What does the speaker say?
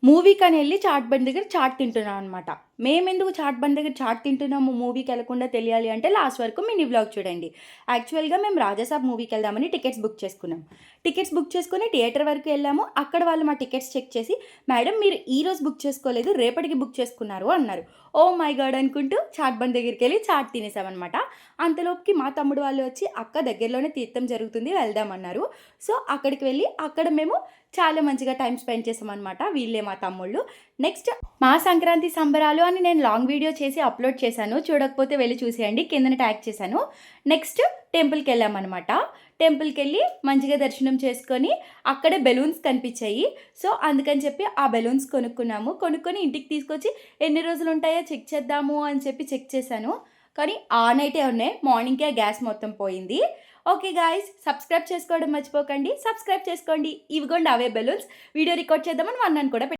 మూవీకని వెళ్ళి చాట్ బండి దగ్గర చాట్ తింటున్నాం అనమాట. మేమెందుకు చాట్ బండి దగ్గర చాట్ తింటున్నాము మూవీకెళ్ళకుండా తెలియాలి అంటే లాస్ట్ వరకు మినీ వ్లాగ్ చూడండి. యాక్చువల్‌గా మేము 'రాజాసాబ్' మూవీకెళ్దామని టికెట్స్ బుక్ చేసుకున్నాం. టికెట్స్ బుక్ చేసుకొని థియేటర్ వరకు వెళ్ళాము. అక్కడ వాళ్ళు మా టికెట్స్ చెక్ చేసి, "మేడం మీరు ఈరోజు బుక్ చేసుకోలేదు, రేపటికి బుక్ చేసుకున్నారు" అన్నారు. ఓహ్ మై గాడ్ అనుకుంటూ చాట్ బండి దగ్గరికెళ్ళి చాట్ తినేసామనమాట. అంతలోపుకి మా తమ్ముడు వాళ్ళు వచ్చి, "అక్క దగ్గరలోనే తీర్థం జరుగుతుంది వెళ్దామన్నారు." సో, అక్కడికి వెళ్ళి అక్కడ మేము చాలా మంచిగా టైమ్ స్పెండ్ చేసామనమాట. వీళ్ళే మా తమ్ముళ్ళు. నెక్స్ట్ మా సంక్రాంతి సంబరాలు అని నేను లాంగ్ వీడియో చేసి అప్లోడ్ చేశాను. చూడకపోతే వెళ్లి చూసేయండి. కిందన ట్యాగ్ చేశాను. నెక్స్ట్ టెంపుల్‌కెళ్ళామనమాట. టెంపుల్‌కెళ్ళి మంచిగా దర్శనం చేసుకొని అక్కడే బెలూన్స్ కనిపించాయి. సో, అందుకని చెప్పి ఆ బెలూన్స్ కొనుక్కున్నాము. కొనుక్కొని ఇంటికి తీసుకొచ్చి ఎన్ని రోజులుంటాయో చెక్ చేద్దాము అని చెప్పి చెక్ చేశాను. కానీ ఆన్ అయితే ఉన్నాయి. మార్నింగ్‌కే గ్యాస్ మొత్తం పోయింది. ఓకే గాయ్స్, సబ్స్క్రైబ్ చేసుకోవడం మర్చిపోకండి. సబ్స్క్రైబ్ చేసుకోండి. ఇవిగోండి అవే బెలూన్స్. వీడియో రికార్డ్ చేద్దామని 1 అని కూడా